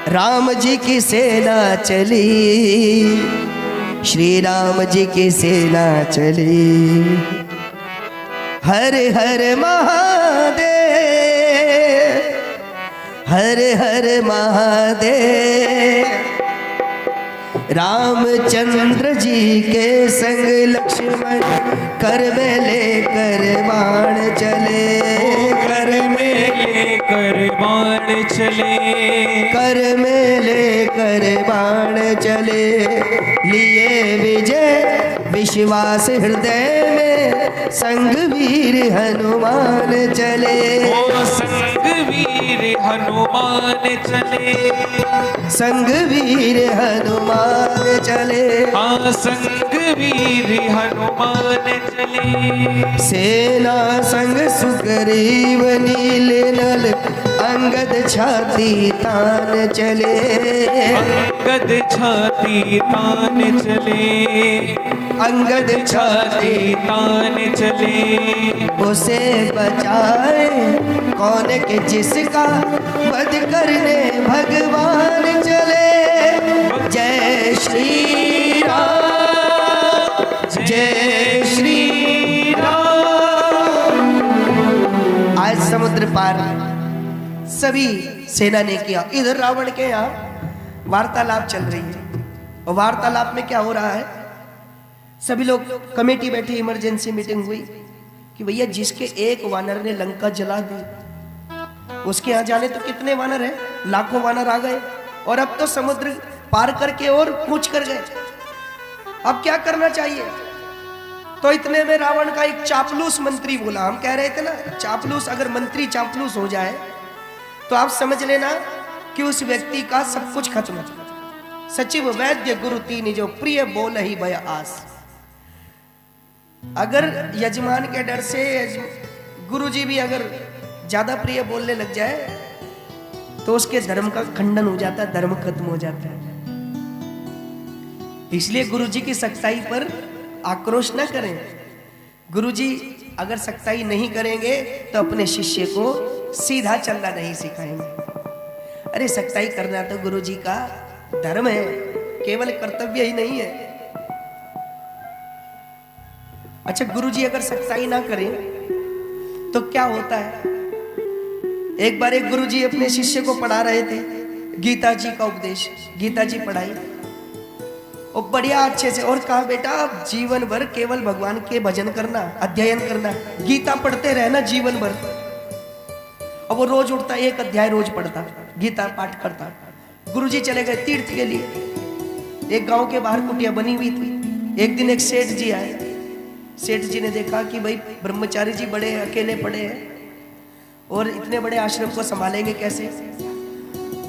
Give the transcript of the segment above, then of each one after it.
राम जी की सेना चली, श्री राम जी की सेना चली। हर हर महादेव, हर हर महादेव। रामचंद्र जी के संग लक्ष्मण कर में लेकर बाण चले, कर में लेकर बाण चले, कर में लेकर बाण चले। लिए विजय विश्वास हृदय में, संग वीर हनुमान चले। ओ संग वीर हनुमान चले, संग वीर हनुमान चले। हाँ संग वीर हनुमान चले। सेना संग सुग्रीव नील नल, अंगद छाती तान चले। अंगद छाती तान चले, अंगद छाती तान चले। उसे बचाए कौन के जिसका वध करने भगवान चले। जय श्री राम, जय श्री राम। आज समुद्र पार सभी सेना ने किया। इधर रावण के यहाँ वार्तालाप चल रही है, और वार्तालाप में क्या हो रहा है, सभी लोग कमेटी बैठी, इमरजेंसी मीटिंग हुई कि भैया जिसके एक वानर ने लंका जला दी, उसके यहाँ जाने तो कितने वानर हैं, लाखों वानर आ गए, और अब तो समुद्र पार करके और कूच कर गए। अब क्या करना चाहिए? तो इतने में रावण का एक चापलूस मंत्री बोला। हम कह रहे थे ना, चापलूस, अगर मंत्री चापलूस हो जाए तो आप समझ लेना कि उस व्यक्ति का सब कुछ खत्म। सचिव वैद्य गुरु तीन, जो प्रिय बोल ही भय आस। अगर यजमान के डर से गुरुजी भी अगर ज्यादा प्रिय बोलने लग जाए तो उसके धर्म का खंडन हो जाता है, धर्म खत्म हो जाता है। इसलिए गुरुजी की सख्ताई पर आक्रोश न करें। गुरुजी अगर सख्ताई नहीं करेंगे तो अपने शिष्य को सीधा चलना नहीं सिखाएंगे। अरे सख्ताई करना तो गुरुजी का धर्म है, केवल कर्तव्य ही नहीं है। अच्छा, गुरुजी अगर सख्ताई ना करें तो क्या होता है? एक बार एक गुरुजी अपने शिष्य को पढ़ा रहे थे गीता जी का उपदेश, गीता जी पढ़ाई और बढ़िया अच्छे से, और कहा बेटा अब जीवन भर केवल भगवान के भजन करना, अध्ययन करना, गीता पढ़ते रहना जीवन भर। अब वो रोज उठता, एक अध्याय रोज पढ़ता, गीता पाठ करता। गुरुजी चले गए तीर्थ के लिए। एक गांव के बाहर कुटिया बनी हुई थी। एक दिन एक सेठ जी आए। सेठ जी ने देखा कि भाई ब्रह्मचारी जी बड़े अकेले पड़े हैं और इतने बड़े आश्रम को संभालेंगे कैसे।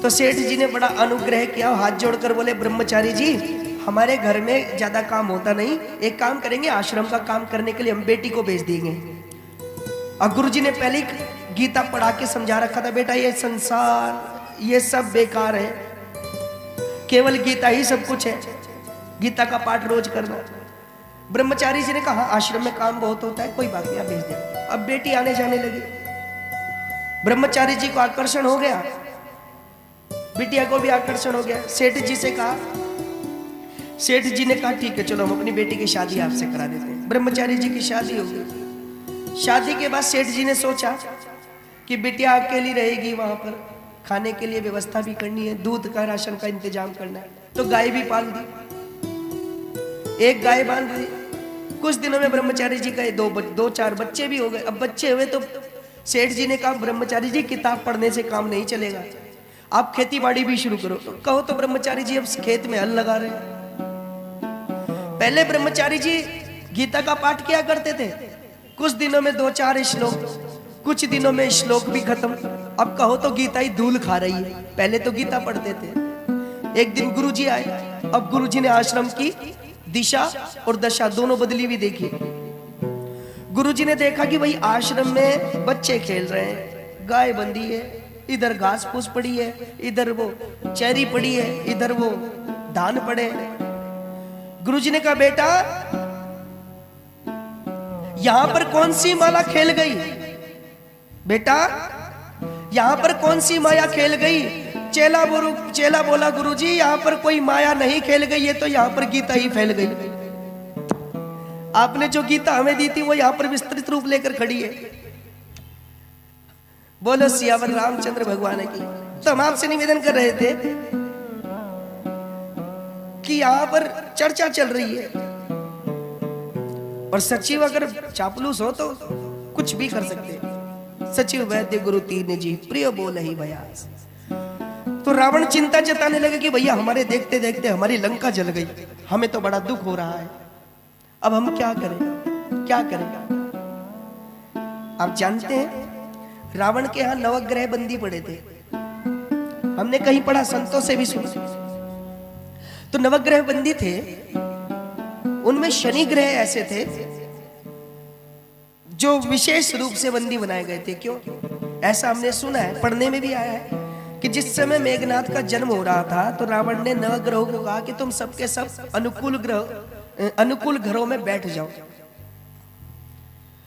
तो सेठ जी ने बड़ा अनुग्रह किया, हाथ जोड़कर बोले ब्रह्मचारी जी हमारे घर में ज्यादा काम होता नहीं, एक काम करेंगे, आश्रम का काम करने के लिए हम बेटी को भेज देंगे। और गुरुजी ने पहले गीता पढ़ा के समझा रखा था, बेटा ये संसार ये सब बेकार है, केवल गीता ही सब कुछ है, गीता का पाठ रोज करना। ब्रह्मचारी जी ने कहा आश्रम में काम बहुत होता है, कोई बात नहीं, आप भेज दें। अब बेटी आने जाने लगी। ब्रह्मचारी जी को आकर्षण हो गया, बिटिया को भी आकर्षण हो गया। सेठ जी से कहा, सेठ जी ने कहा ठीक है चलो हम अपनी बेटी की शादी आपसे करा देते हैं। ब्रह्मचारी जी की शादी हो गई। शादी के बाद सेठ जी ने सोचा कि बिटिया अकेली रहेगी, वहां पर खाने के लिए व्यवस्था भी करनी है, दूध का राशन का इंतजाम करना है, तो गाय भी पाल दी, एक गाय बांध दी। कुछ दिनों में ब्रह्मचारी जी का दो चार बच्चे भी हो गए। अब बच्चे हुए तो सेठ जी ने कहा ब्रह्मचारी जी किताब पढ़ने से काम नहीं चलेगा, आप खेती बाड़ी भी शुरू करो। तो कहो तो ब्रह्मचारी जी अब खेत में हल लगा रहे हैं। पहले ब्रह्मचारी जी गीता का पाठ किया करते थे, कुछ दिनों में 2-4 श्लोक, कुछ दिनों में श्लोक भी खत्म। अब कहो तो गीता ही धूल खा रही है। पहले तो गीता पढ़ते थे। एक दिन गुरुजी आए। अब गुरुजी ने आश्रम की दिशा और दशा दोनों बदली हुई देखी। गुरुजी ने देखा कि भाई आश्रम में बच्चे खेल रहे हैं, गाय बंधी है, इधर घास फूस पड़ी है, इधर वो चेरी पड़ी है, इधर वो धान पड़े हैं। गुरुजी ने कहा बेटा यहां पर कौन सी माला खेल गई, बेटा यहां पर कौन सी माया खेल गई चेला बोला गुरुजी यहाँ पर कोई माया नहीं खेल गई है, तो यहाँ पर गीता ही फैल गई। आपने जो गीता हमें दी थी वो यहाँ पर विस्तृत रूप लेकर खड़ी है। बोलो सियावर रामचंद्र भगवान की। तो हम आपसे निवेदन कर रहे थे कि यहाँ पर चर्चा चल रही है और सचिव अगर चापलूस हो तो कुछ भी कर सकते हैं। सचिव वैद्य गुरु तीन जी प्रिय बोल ही भयास। तो रावण चिंता जताने लगे कि भैया हमारे देखते देखते हमारी लंका जल गई, हमें तो बड़ा दुख हो रहा है, अब हम क्या करें, क्या करें। आप जानते हैं रावण के यहां नवग्रह बंदी पड़े थे। हमने कहीं पढ़ा, संतों से भी सुना। तो नवग्रह बंदी थे, उनमें शनि ग्रह ऐसे थे जो विशेष रूप से बंदी बनाए गए थे। क्यों? ऐसा हमने सुना है, पढ़ने में भी आया है कि जिस समय मेघनाथ का जन्म हो रहा था तो रावण ने नवग्रहों को कहा कि तुम सबके सब अनुकूल घरों में बैठ जाओ,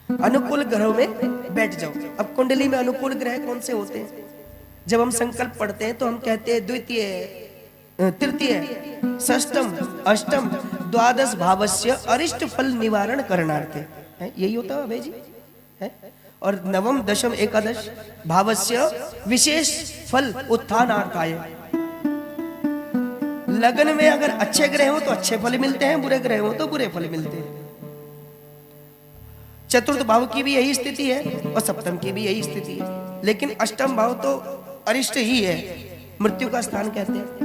अनुकूल ग्रहों में बैठ जाओ। अब कुंडली में अनुकूल ग्रह कौन से होते हैं? जब हम संकल्प पढ़ते हैं तो हम कहते हैं द्वितीय, तृतीय, षष्टम, अष्टम, द्वादश भावस्य अरिष्ट फल निवारण करणार्थे, यही होता है अभय जी है? और नवम, दशम, एकादश भावस्य विशेष फल उत्थानार्थाय। लगन में अगर अच्छे ग्रह हो तो अच्छे फल मिलते हैं, बुरे ग्रह हो तो बुरे फल मिलते हैं। चतुर्थ भाव की भी यही स्थिति है और सप्तम की भी यही स्थिति है, लेकिन अष्टम भाव तो अरिष्ट ही है, मृत्यु का स्थान कहते हैं।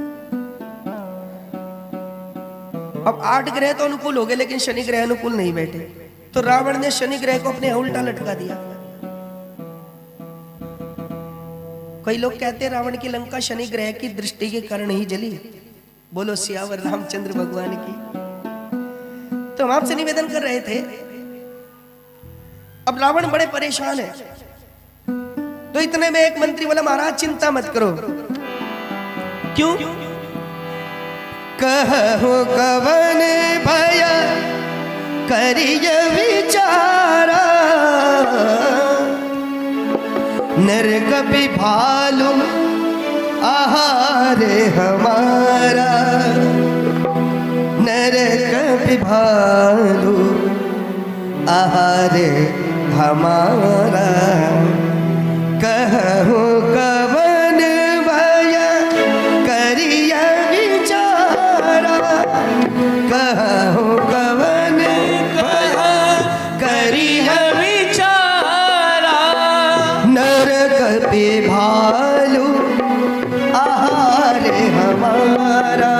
अब 8 ग्रह तो अनुकूल हो गए, लेकिन शनि ग्रह अनुकूल नहीं बैठे। तो रावण ने शनि ग्रह को अपने उल्टा लटका दिया। कई लोग कहते हैं रावण की लंका शनि ग्रह की दृष्टि के कारण ही जली। बोलो सियावर रामचंद्र भगवान की। तो हम आपसे निवेदन कर रहे थे, अब रावण बड़े परेशान है। तो इतने में एक मंत्री बोला महाराज चिंता मत करो। क्यों? कहो कवन भय करिय विचारा, नरक भी भालू आहार हमारा, नरक भी भालू आहार हमारा। कहो कवन भय करिय विचारा, कहो कवन भय करिय विचारा, नरक पे भालू आहार हमारा,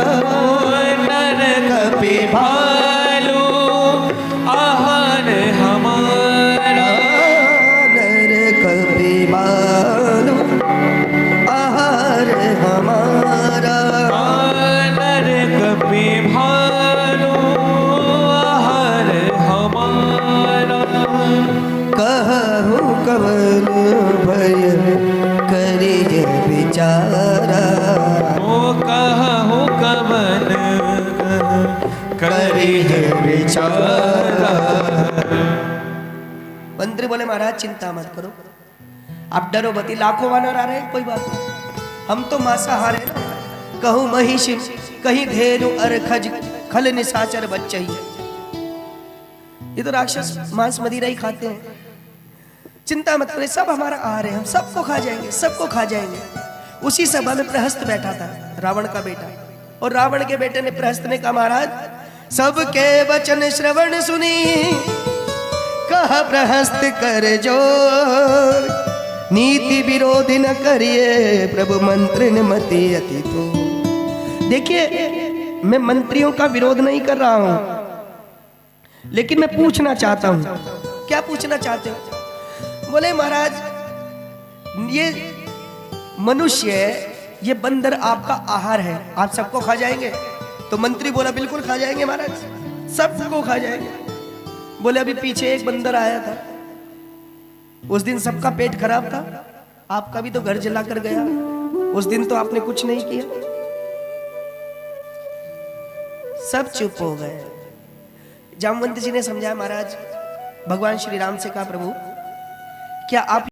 नरक पे भालू आहार हमारा, नरक पे भालू आहार हमारा, नरक पे भालू आहार हमारा। कहु कवन भय करिय विचारा, ओ कहु कवन करिय विचारा। मंत्री बोले महाराज चिंता मत करो, आप डरो मत, लाखों वानर आ रहे हैं, कोई बात नहीं, हम तो मांसाहार है ना। कहूँ महिष कहीं धेनु अर खज खल निशाचर बच्चे ही, ये तो राक्षस मांस मदिरा ही खाते हैं। चिंता मत करें, सब हमारा आहार है, हम सबको खा जाएंगे, सबको खा जाएंगे। उसी सभा में प्रहस्त बैठा था, रावण का बेटा, और रावण के बेटे ने प्रहस्त ने कहा महाराज सबके वचन श्रवण सुनी, कहा प्रहस्त कर जो नीति विरोधी न करिए, प्रभु मंत्र न मति अति तो। देखिए मैं मंत्रियों का विरोध नहीं कर रहा हूं, लेकिन मैं पूछना चाहता हूं। क्या पूछना चाहते हो? बोले महाराज ये मनुष्य, ये बंदर आपका आहार है, आप सबको खा जाएंगे? तो मंत्री बोला बिल्कुल खा जाएंगे महाराज, सबको खा जाएंगे। बोले अभी पीछे एक बंदर आया था, उस दिन सबका पेट खराब था, आपका भी तो घर जला कर गया, उस दिन तो आपने कुछ नहीं किया। सब चुप हो गए। जामवंत जी ने समझाया महाराज, भगवान श्री राम से कहा प्रभु क्या आप